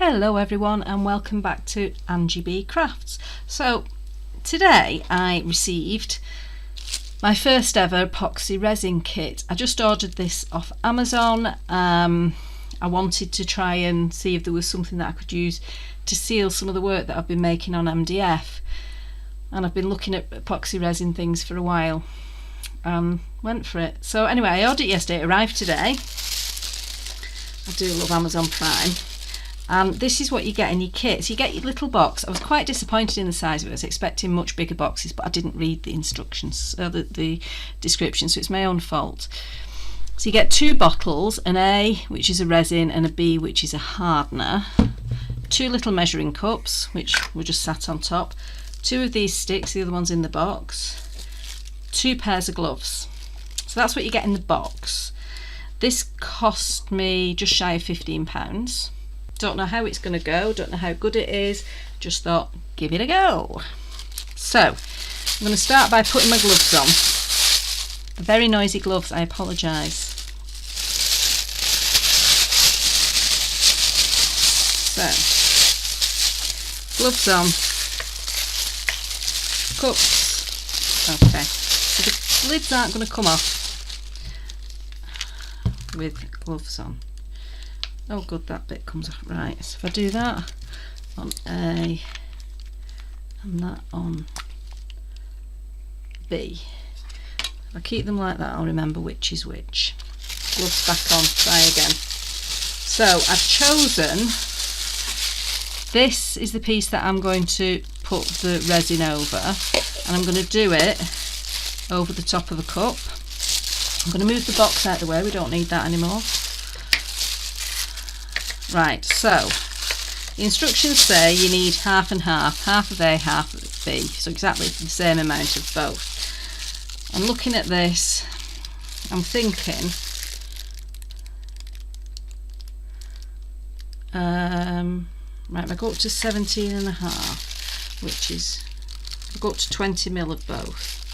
Hello everyone and welcome back to Angie B Crafts. So today I received my first ever epoxy resin kit. I just ordered this off Amazon. I wanted to try and see if there was something that I could use to seal some of the work that I've been making on MDF, and I've been looking at epoxy resin things for a while and went for it. So anyway, I ordered it yesterday, it arrived today. I do love Amazon Prime. And this is what you get in your kit. So you get your little box. I was quite disappointed in the size of it. I was expecting much bigger boxes, but I didn't read the instructions, the description, so it's my own fault. So you get 2 bottles, an A, which is a resin, and a B, which is a hardener. 2 little measuring cups, which were just sat on top. 2 of these sticks, the other one's in the box. 2 pairs of gloves. So that's what you get in the box. This cost me just shy of £15. Don't know how it's going to go, don't know how good it is, just thought give it a go. So I'm going to start by putting my gloves on. The very noisy gloves, I apologise. So gloves on, cups. Okay, so the lids aren't going to come off with gloves on. Oh good, that bit comes off. Right, so if I do that on A and that on B, if I keep them like that I'll remember which is which. Gloves back on, try again. So I've chosen, this is the piece that I'm going to put the resin over, and I'm going to do it over the top of a cup. I'm going to move the box out of the way, we don't need that anymore. Right, so the instructions say you need half and half, half of A, half of B, so exactly the same amount of both. And looking at this, I'm thinking, right, if I go up to 17 and a half, which is, I go up to 20 mil of both.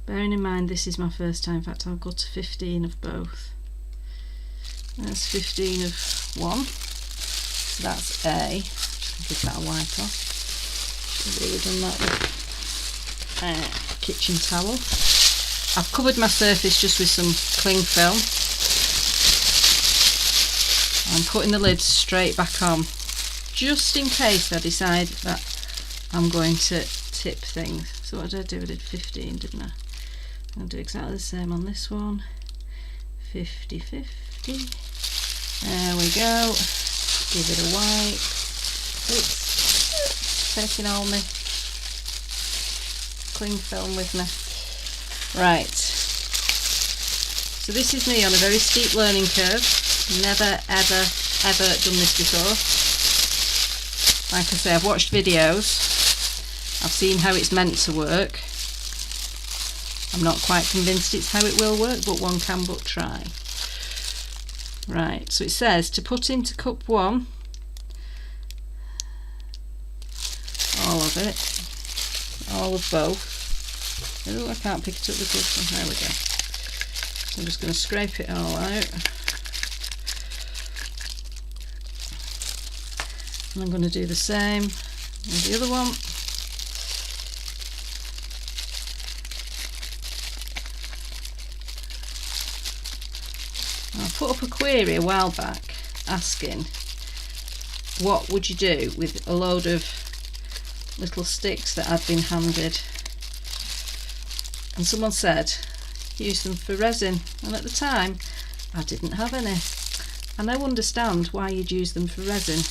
Bearing in mind this is my first time, in fact I'll go to 15 of both. That's 15 of one, so that's A. Give that a wipe off. Should have really done that with a kitchen towel. I've covered my surface just with some cling film. I'm putting the lid straight back on, just in case I decide that I'm going to tip things. So what did I do? I did 15, didn't I? I'm going to do exactly the same on this one. 50-50. There we go. Give it a wipe. Oops. Taking all my cling film with me. Right. So this is me on a very steep learning curve. Never ever done this before. Like I say, I've watched videos. I've seen how it's meant to work. I'm not quite convinced it's how it will work, but one can but try. Right, so it says to put into cup 1 all of it, all of both. Oh, I can't pick it up with this one. There we go. So I'm just going to scrape it all out, and I'm going to do the same with the other one. I put up a query a while back asking what would you do with a load of little sticks that I'd been handed, and someone said use them for resin, and at the time I didn't have any. I now understand why you'd use them for resin.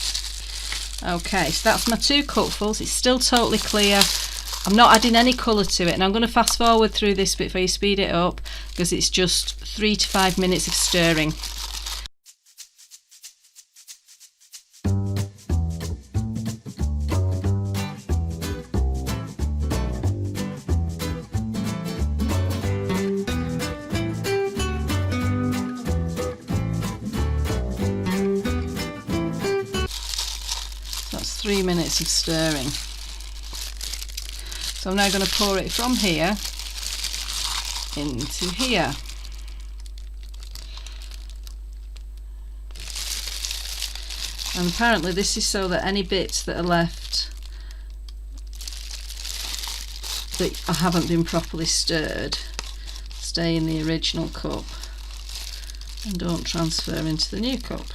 Okay, so that's my 2 cupfuls. It's still totally clear. I'm not adding any colour to it, and I'm going to fast forward through this bit for you, speed it up, because it's just 3 to 5 minutes of stirring. That's 3 minutes of stirring. So I'm now going to pour it from here into here. And apparently this is so that any bits that are left that haven't been properly stirred stay in the original cup and don't transfer into the new cup.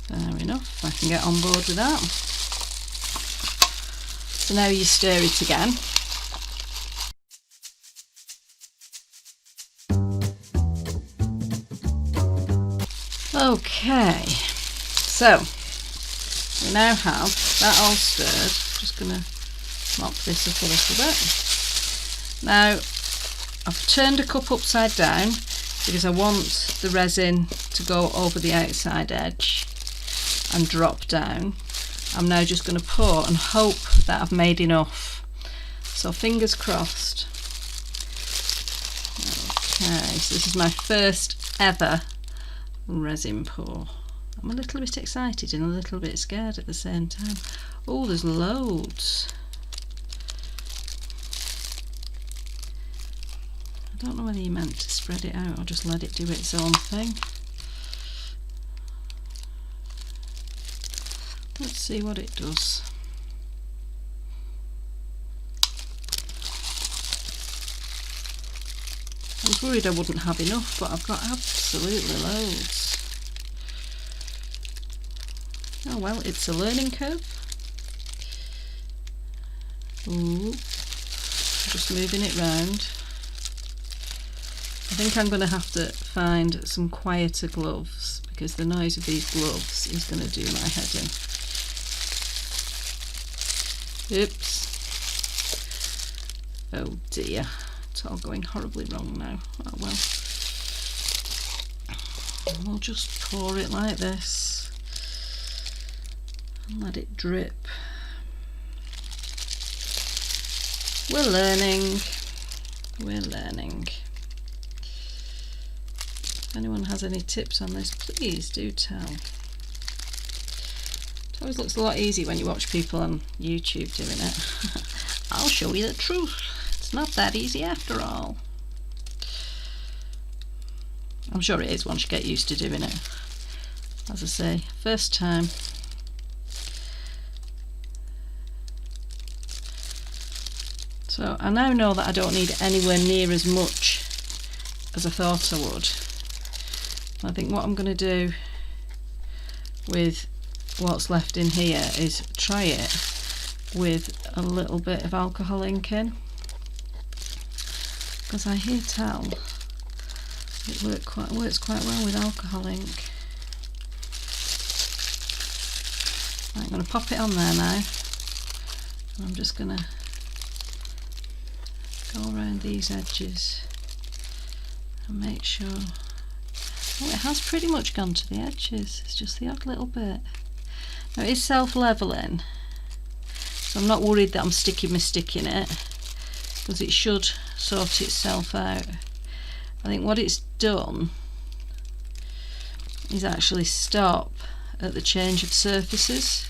Fair enough, I can get on board with that. So now you stir it again. Okay, so we now have that all stirred. Just going to mop this up a little bit. Now I've turned a cup upside down because I want the resin to go over the outside edge and drop down. I'm now just going to pour and hope that I've made enough. So fingers crossed. Okay, so this is my first ever resin pour. I'm a little bit excited and a little bit scared at the same time. Oh, there's loads. I don't know whether you meant to spread it out or just let it do its own thing. Let's see what it does. I was worried I wouldn't have enough, but I've got absolutely loads. Oh well, it's a learning curve. Ooh, just moving it round. I think I'm going to have to find some quieter gloves because the noise of these gloves is going to do my head in. Oops. Oh dear. It's all going horribly wrong now. Oh well. We'll just pour it like this and let it drip. We're learning. We're learning. If anyone has any tips on this, please do tell. It always looks a lot easier when you watch people on YouTube doing it. I'll show you the truth. It's not that easy after all. I'm sure it is once you get used to doing it. As I say, first time. So I now know that I don't need anywhere near as much as I thought I would. I think what I'm going to do with what's left in here is try it with a little bit of alcohol ink in, because I hear tell it works quite well with alcohol ink. Right, I'm going to pop it on there now, and I'm just going to go around these edges and make sure. Oh, it has pretty much gone to the edges, it's just the odd little bit. Now it is self-levelling, so I'm not worried that I'm sticking my stick in it, because it should sort itself out. I think what it's done is actually stop at the change of surfaces.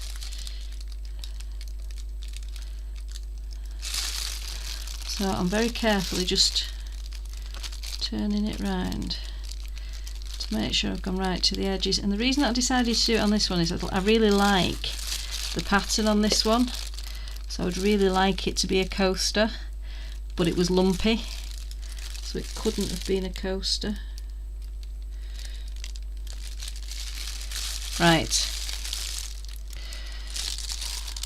So I'm very carefully just turning it round to make sure I've gone right to the edges. And the reason that I decided to do it on this one is that I really like the pattern on this one, so I would really like it to be a coaster, but it was lumpy, so it couldn't have been a coaster. Right,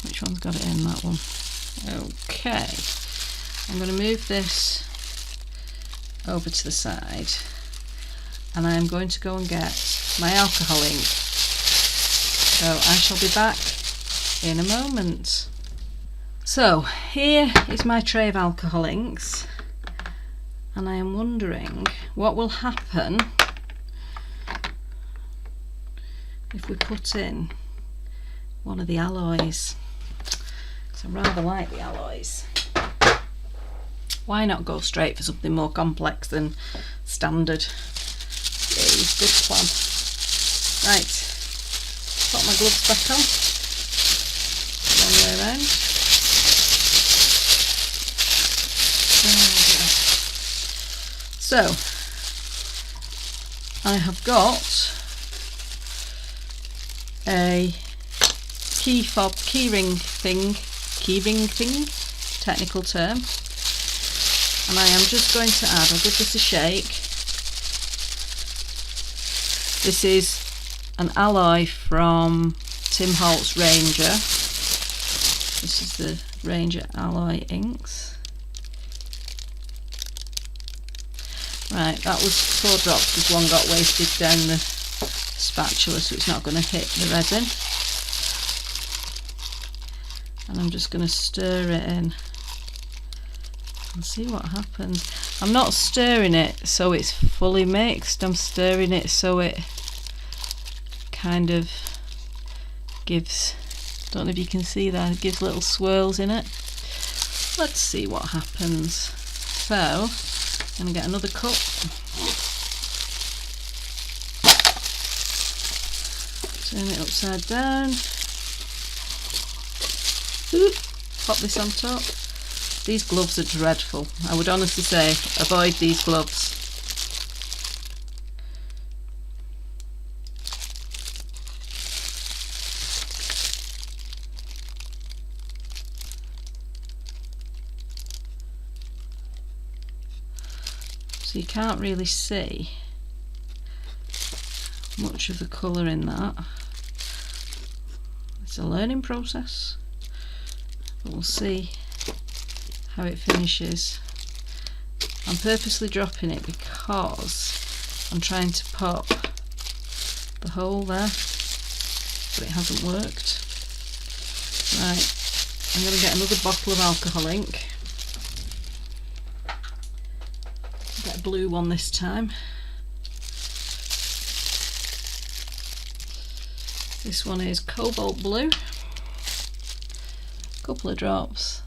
which one's got it in? That one. Okay, I'm going to move this over to the side, and I am going to go and get my alcohol ink. So I shall be back in a moment. So here is my tray of alcohol inks, and I am wondering what will happen if we put in one of the alloys, because I rather like the alloys. Why not go straight for something more complex than standard? Yay, good plan. Right, put my gloves back on, long way around. So, I have got a key ring thing, technical term, and I am just going to add, I'll give this a shake. This is an alloy from Tim Holtz Ranger. This is the Ranger alloy inks. Right, that was 4 drops because one got wasted down the spatula, so it's not going to hit the resin. And I'm just going to stir it in and see what happens. I'm not stirring it so it's fully mixed, I'm stirring it so it kind of gives, don't know if you can see that, it gives little swirls in it. Let's see what happens. So I'm going to get another cup. Turn it upside down. Ooh, pop this on top. These gloves are dreadful. I would honestly say avoid these gloves. So you can't really see much of the colour in that. It's a learning process, but we'll see how it finishes. I'm purposely dropping it because I'm trying to pop the hole there, but it hasn't worked. Right, I'm going to get another bottle of alcohol ink. Get a blue one this time. This one is cobalt blue. Couple of drops.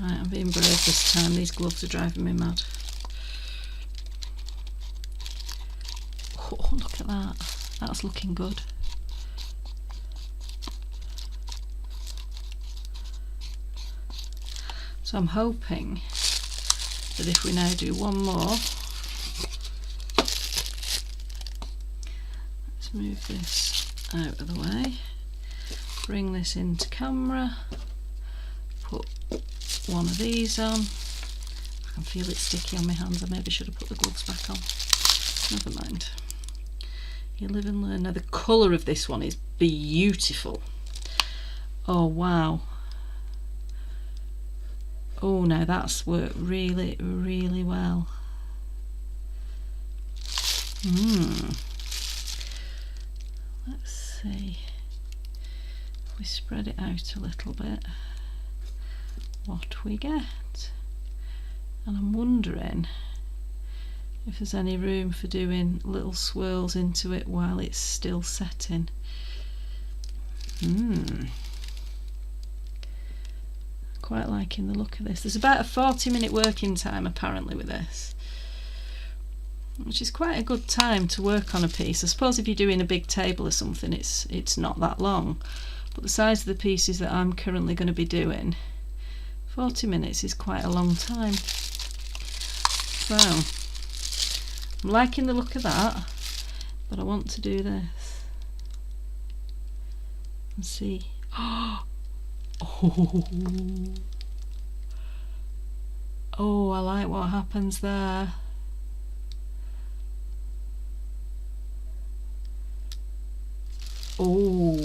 Right, I'm being brave this time. These gloves are driving me mad. Oh, look at that. That's looking good. So I'm hoping that if we now do one more, let's move this out of the way, bring this into camera, put one of these on. I can feel it sticky on my hands. I maybe should have put the gloves back on. Never mind. You live and learn. Now the colour of this one is beautiful. Oh wow. Oh, now that's worked really, really well. Let's see. If we spread it out a little bit, what we get. And I'm wondering if there's any room for doing little swirls into it while it's still setting. Quite liking the look of this. There's about a 40-minute working time apparently with this, which is quite a good time to work on a piece. I suppose if you're doing a big table or something, it's not that long, but the size of the pieces that I'm currently going to be doing, 40 minutes is quite a long time. So I'm liking the look of that, but I want to do this and see. Oh, I like what happens there. Oh,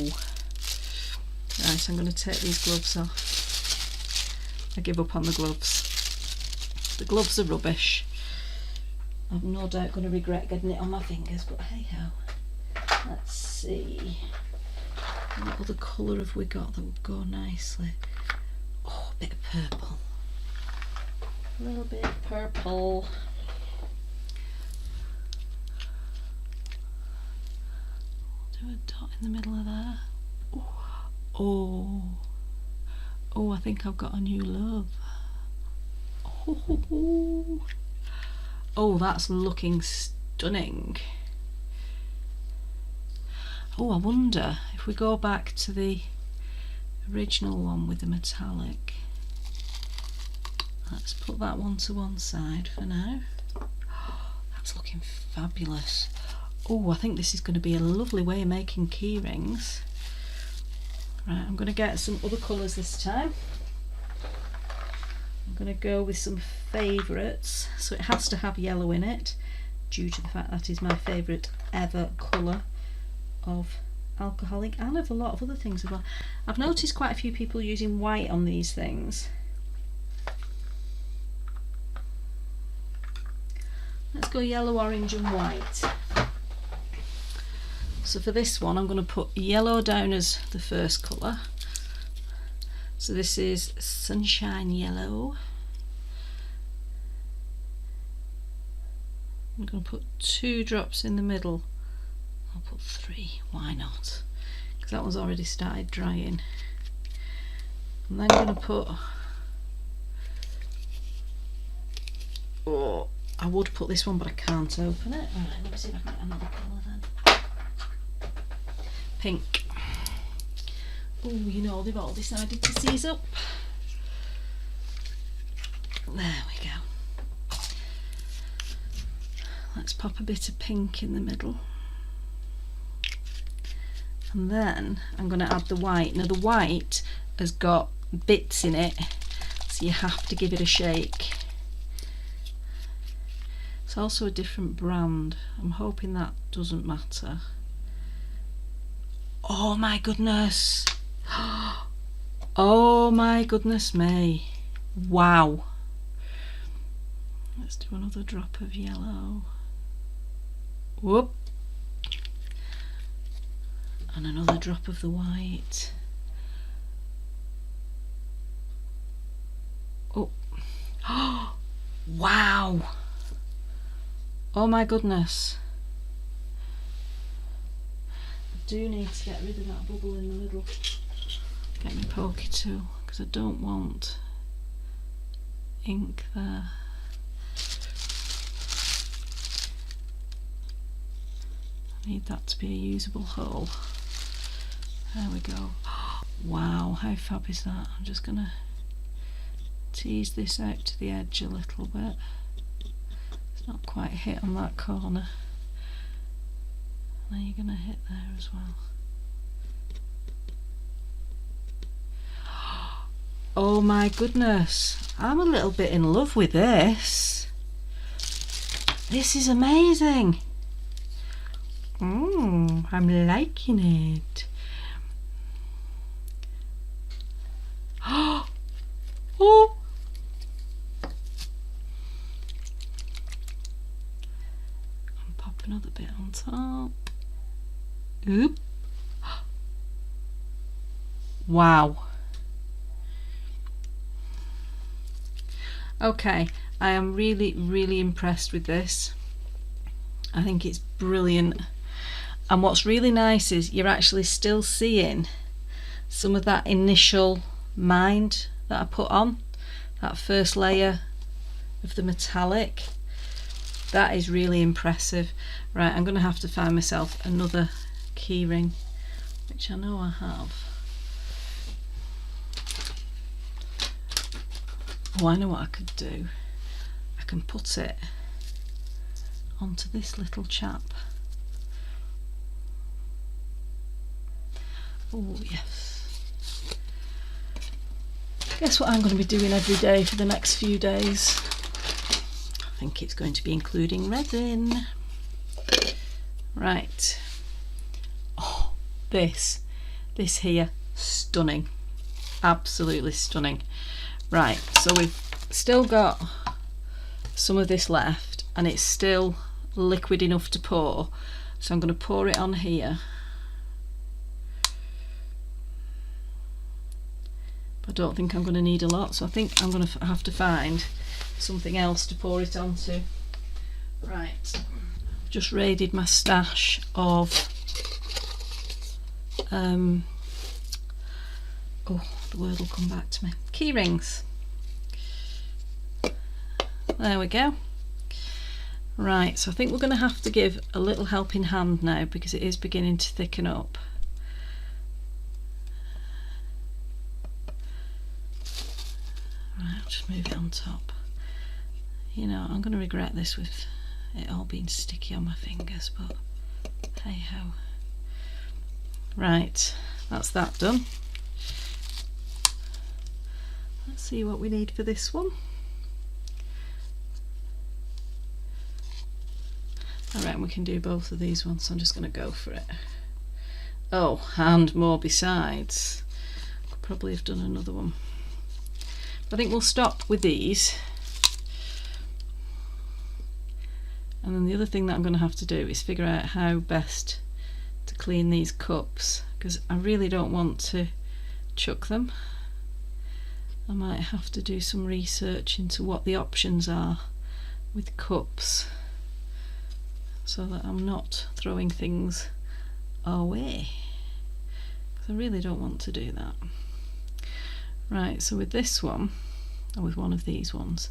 right, I'm going to take these gloves off. I give up on the gloves. The gloves are rubbish. I'm no doubt going to regret getting it on my fingers, but hey ho. Let's see. What other colour have we got that would go nicely? Oh, a bit of purple. A little bit of purple. Do a dot in the middle of there. Oh, I think I've got a new love. Oh, that's looking stunning. Oh, I wonder if we go back to the original one with the metallic. Let's put that one to one side for now. Oh, that's looking fabulous. Oh, I think this is going to be a lovely way of making key rings. Right, I'm going to get some other colours this time. I'm going to go with some favourites, so it has to have yellow in it, due to the fact that is my favourite ever colour of alcoholic, and of a lot of other things as well. I've noticed quite a few people using white on these things. Let's go yellow, orange and white. So for this one I'm going to put yellow down as the first colour. So this is Sunshine Yellow. I'm going to put 2 drops in the middle. I'll put 3, why not? Because that one's already started drying. And then I'm going to put, oh, I would put this one but I can't open it. Alright, let me see if I can get another colour then. Pink. Oh, you know, they've all decided to seize up. There we go. Let's pop a bit of pink in the middle. And then I'm going to add the white. Now the white has got bits in it, so you have to give it a shake. It's also a different brand. I'm hoping that doesn't matter. Oh my goodness. Oh my goodness me. Wow. Let's do another drop of yellow. Whoop. And another drop of the white. Oh. Wow. Oh my goodness. I do need to get rid of that bubble in the middle. Get my pokey tool, because I don't want ink there. I need that to be a usable hole. There we go. Wow, how fab is that? I'm just going to tease this out to the edge a little bit. It's not quite hit on that corner. Now you're going to hit there as well. Oh my goodness, I'm a little bit in love with this. This is amazing. I'm liking it. Oh! And pop another bit on top. Oop. Wow. Okay, I am really impressed with this. I think it's brilliant. And what's really nice is you're actually still seeing some of that initial mind that I put on, that first layer of the metallic. That is really impressive. Right, I'm going to have to find myself another keyring, which I know I have. Oh, I know what I could do. I can put it onto this little chap. Oh yes. Guess what I'm going to be doing every day for the next few days? I think it's going to be including resin. Right. Oh, this here, stunning. Absolutely stunning. Right, so we've still got some of this left and it's still liquid enough to pour. So I'm going to pour it on here. I don't think I'm going to need a lot, so I think I'm going to have to find something else to pour it onto. Right, I've just raided my stash of oh, the word will come back to me. Key rings. There we go. Right, so I think we're going to have to give a little helping hand now because it is beginning to thicken up. Right, I'll just move it on top. You know, I'm going to regret this with it all being sticky on my fingers, but hey ho. Right, that's that done. Let's see what we need for this one. I reckon we can do both of these ones, so I'm just going to go for it. Oh, and more besides. Could probably have done another one. I think we'll stop with these. And then the other thing that I'm going to have to do is figure out how best to clean these cups, because I really don't want to chuck them. I might have to do some research into what the options are with cups, so that I'm not throwing things away, because I really don't want to do that. Right, so with this one, or with one of these ones,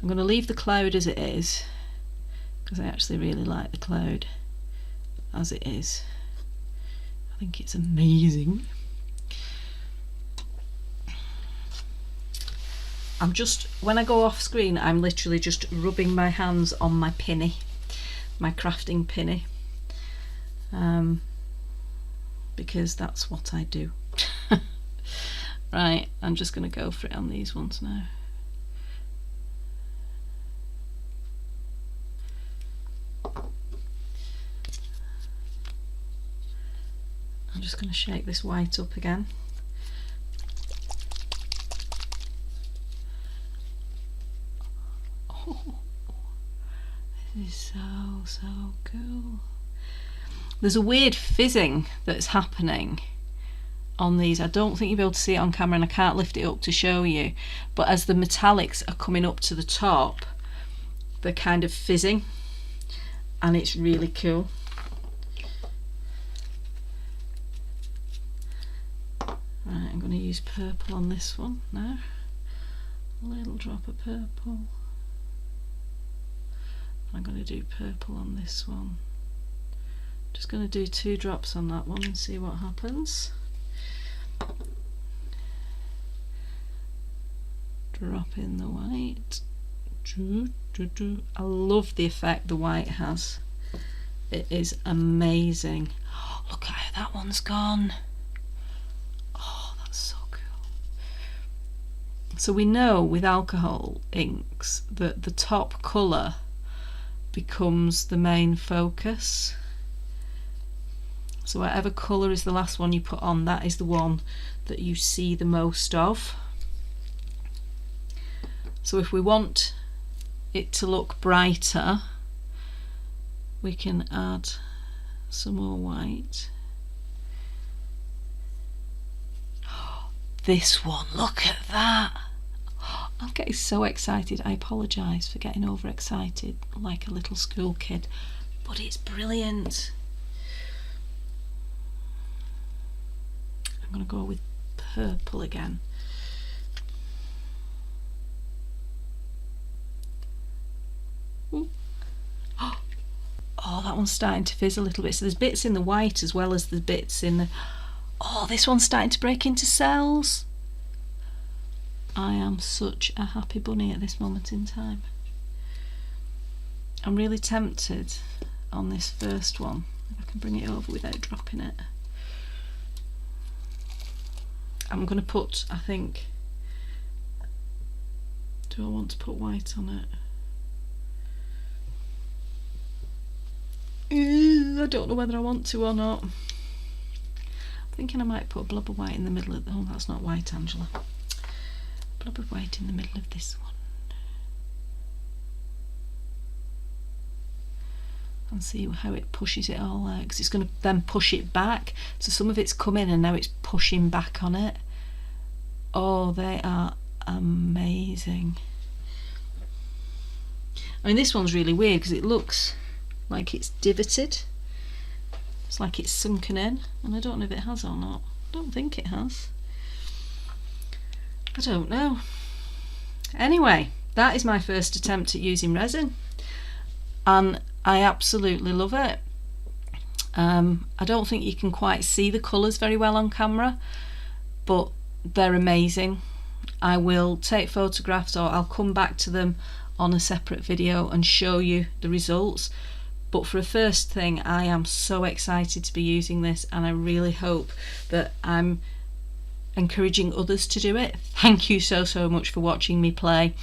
I'm going to leave the cloud as it is, because I actually really like the cloud as it is. I think it's amazing. I'm just, when I go off screen, I'm literally just rubbing my hands on my pinny, my crafting pinny, because that's what I do. Right, I'm just going to go for it on these ones now. I'm just going to shake this white up again. Oh, this is so cool. There's a weird fizzing that's happening on these. I don't think you'll be able to see it on camera, and I can't lift it up to show you, but as the metallics are coming up to the top, they're kind of fizzing, and it's really cool. Right, I'm going to use purple on this one now. A little drop of purple. I'm going to do purple on this one. Just going to do 2 drops on that one and see what happens. Drop in the white. I love the effect the white has. It is amazing. Oh, look at how that one's gone. Oh, that's so cool. So we know with alcohol inks that the top colour becomes the main focus. So whatever colour is the last one you put on, that is the one that you see the most of. So if we want it to look brighter, we can add some more white. This one, look at that. I'm getting so excited. I apologise for getting overexcited like a little school kid, but it's brilliant. I'm going to go with purple again. Ooh. Oh, that one's starting to fizz a little bit. So there's bits in the white as well as the bits in the... Oh, this one's starting to break into cells. I am such a happy bunny at this moment in time. I'm really tempted on this first one, if I can bring it over without dropping it. I'm going to put, I think, do I want to put white on it? I don't know whether I want to or not. I'm thinking I might put a blob of white in the middle of the... Oh, that's not white, Angela. A blob of white in the middle of this one. And see how it pushes it all out, because it's going to then push it back. So some of it's come in and now it's pushing back on it. Oh, they are amazing. I mean, this one's really weird because it looks like it's divoted. It's like it's sunken in, and I don't know if it has or not. I don't think it has. I don't know. Anyway, that is my first attempt at using resin, and I absolutely love it. I don't think you can quite see the colours very well on camera, but they're amazing. I will take photographs, or I'll come back to them on a separate video and show you the results. But for a first thing, I am so excited to be using this, and I really hope that I'm encouraging others to do it. Thank you so much for watching me play,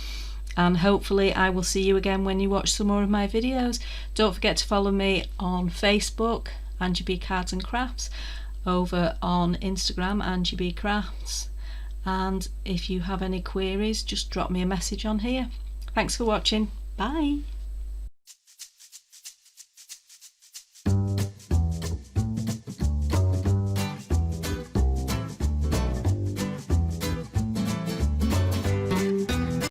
and hopefully I will see you again when you watch some more of my videos. Don't forget to follow me on Facebook, Angie B Cards and Crafts, over on Instagram, Angie B Crafts, and if you have any queries, just drop me a message on here. Thanks for watching. Bye.